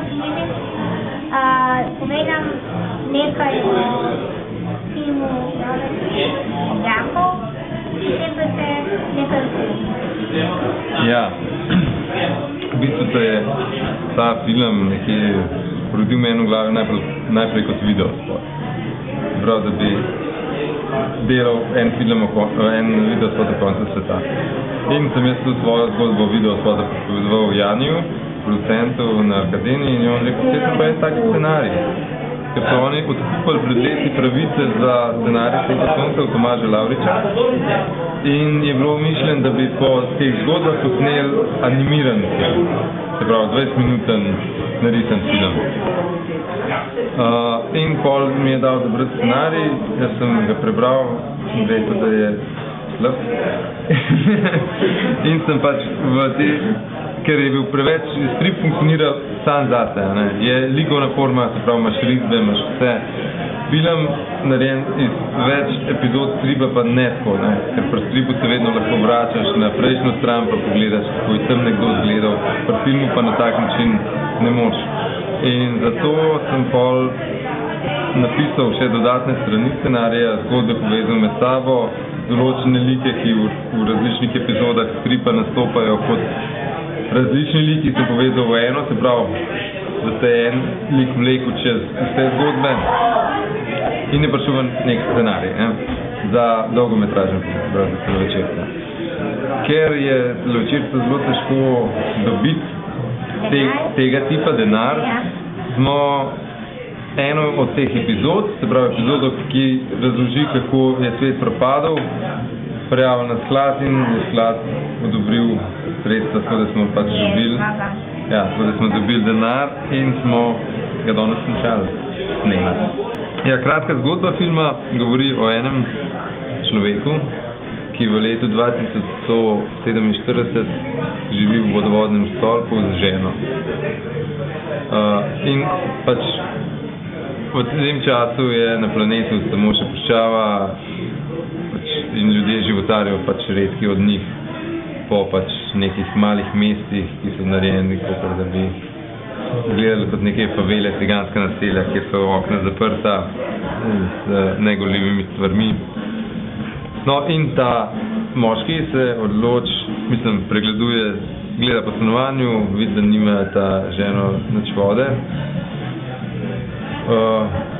Filip. Povej nam nekaj o filmu Objakov, potem pa se nekaj Ja, v bistvu se je ta film nekje rodil meni v glavi najprej kot videospot. Prav, da bi delal en videospot do konca sveta. In sem jaz tudi svojo zgodbo videospota pripovedoval Janiju, producentu na Akademiji, in je on rekel, kaj sem pa en tak scenarij. Ker so oni odkupili pred leti pravice za scenarij Tega sonca od Tomaža Lavriča in je bilo mišljen, da bi po teh zgodbah posnel animiran film, se pravi 20-minuten narisan film. In pol mi je dal zabrati scenarij, jaz sem ga prebral in rekel, da je slab. In sem pač ker je bil preveč, strip funkcionira sam zase, je likovna forma, se pravi, imaš risbe, imaš vse. Film narejen iz več epizod stripa pa ne tako, ker pri stripu se vedno lahko vračaš na prejšnjo stran pa pogledaš, kako je tam nekdo zgledal, pri filmu pa na tak način ne moč. In zato sem pol napisal še dodatne strani scenarija, zgodbe povezal med sabo, določene like, ki v različnih epizodah stripa nastopajo kot različni liki, sem povezal v eno, se pravi, da se je en lik vlekel čez vse zgodbe in je prišel nek scenarij za dolgometražen film, za celovečerca. Ker je celovečerca zelo težko dobiti tega tipa denar, smo eno od teh epizod, se pravi epizodo, ki razloži, kako je svet propadal, prijavil na sklad in je sklad odobril sredstva, tako da smo pač dobili denar in smo ga danes končali snemati. Ja, kratka zgodba filma govori o enem človeku, ki v letu 2147 živi v vodovodnem stolpu z ženo. In pač v tem času je na planetu samo še puščava in ljudje životarijo pač redki od njih po pač nekih malih mestih, ki so narejeni, da bi gledali kot neke favele, ciganska naselja, kjer so okna zaprta z negoljivimi stvarmi. No in ta moški se gleda po stanovanju, vidi, da nima ta ženo nič vode.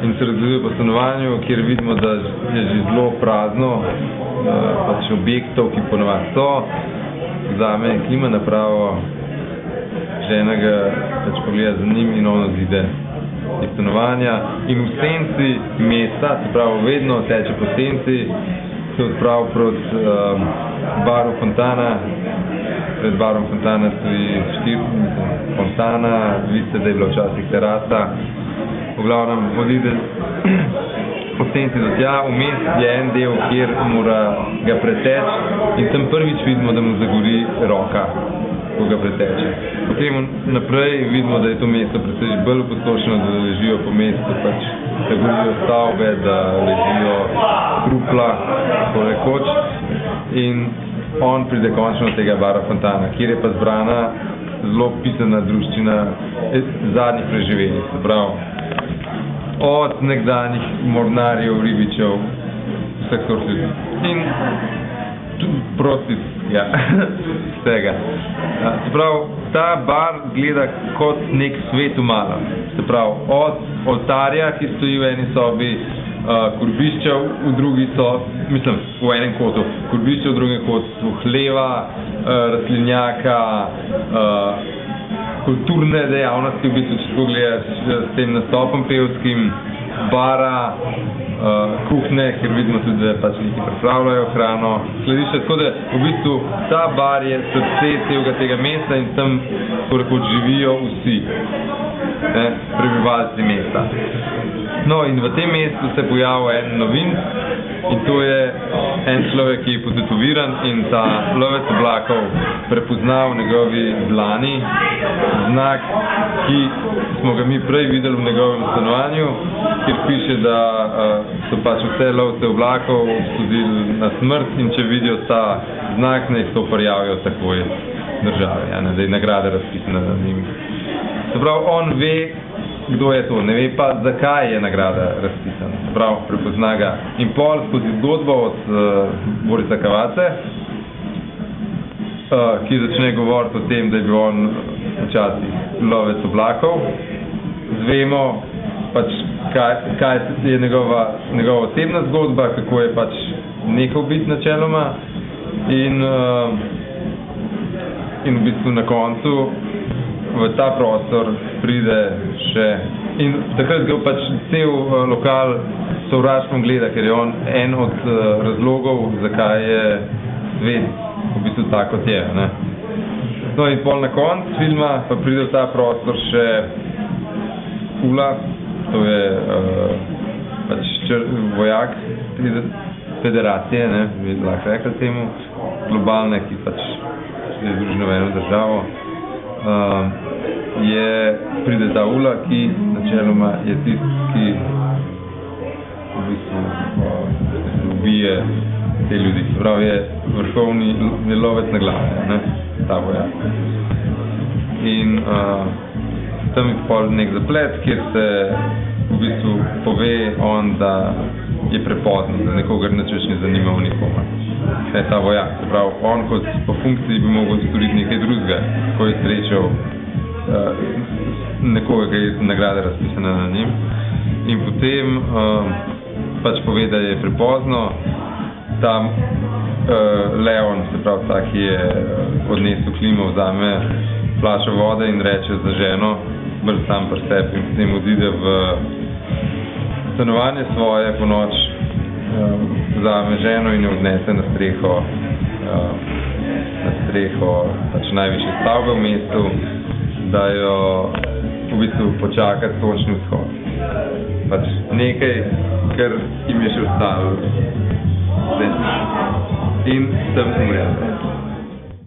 In se razgleduje po stanovanju, kjer vidimo, da je že zelo prazno, pač objektov, ki ponavadi so. Vzame klima napravo, žena ga pač pogleda za njim in on odide iz stanovanja. In v senci mesta, se pravi vedno teče po senci, se odpravi proti baru Fontana. Pred barom Fontana stoji fontana, vidite, da je bila včasih terasa. V glavnem odide po senci do tja, vmes je en del, kjer mora ga preteči in tam prvič vidimo, da mu zagori roka, ko ga preteče. Potem naprej vidimo, da je to mesto precej bolj opustošeno, da ležijo po mestu, pač, da gorijo stavbe, da ležijo trupla, tako rekoč. In on pride končno do tega bara Fontana, kjer je pa zbrana zelo pisana druščina zadnjih preživelih, se pravi, od nekdanjih mornarjev, ribičev, vseh sort ljudi. In prosti, vsega. Se pravi, ta bar gleda kot nek svet v malem. Se pravi, od oltarja, ki stoji v eni sobi, kurbišča v drugi sobi, v enem kotu, kurbišča v drugem kotu, hleva, rastlinjaka, kulturne dejavnosti, v bistvu, če tako gledaš s tem nastopom pevskim, bara, kuhne, ker vidimo tudi, da pač neki pripravljajo hrano, skladišče, tako da v bistvu ta bar je srce celega tega mesta in tam tako živijo vsi prebivalci mesta. No in v tem mestu se pojavil en novin in to je en človek, ki je potetoviran in ta lovec oblakov prepoznal v njegovi dlani znak, ki smo ga mi prej videli v njegovem stanovanju, kjer piše, da so pač vse lovce oblakov obsodili na smrt in če vidijo ta znak, naj to prijavijo takoj države, da je nagrada razpisana za njimi. Se pravi, on ve, kdo je to, ne ve pa, zakaj je nagrada razpisana. Se pravi, prepozna ga. In pol skozi zgodbo od Borisa Cavazze, ki začne govoriti o tem, da je bil on včasih lovec oblakov, zvemo pač, kaj je njegova osebna zgodba, kako je pač nehal biti načeloma in v bistvu na koncu v ta prostor pride še in takrat ga pač cel lokal sovraštvom gleda, ker je on en od razlogov, zakaj je svet v bistvu tak, kot je, ne. No in pol na konc filma pa pride v ta prostor še Ula, to je pač vojak federacije, ne, bi lahko rekli temu, globalne, ki pač je združena v eno državo, pride ta Ula, ki načeloma je tisti, ki v bistvu ubije te ljudi. Prav je vrhovni lovec na glave, ne, ta vojak. In tam je pol nek zaplet, kjer se v bistvu pove on, da je prepozno, da nekoga nič več ne zanima v nikomu. Je ta vojak, se pravi, on kot po funkciji bi mogel storiti nekaj drugega, ko je srečal nekoga, ki je nagrada razpisana na njim. In potem pač pove, da je prepozno, tam Leon, se pravi, ta, ki je odnesel klimo, vzame flašo vode in reče za ženo, bolj sam pri sebi, in potem odide v stanovanje svoje po noč, vzame ženo in jo odnese na streho pač najvišje stavbe v mestu, da jo v bistvu počaka sončni vzhod. Pač nekaj, kar jim je še ostalo. In tam umre.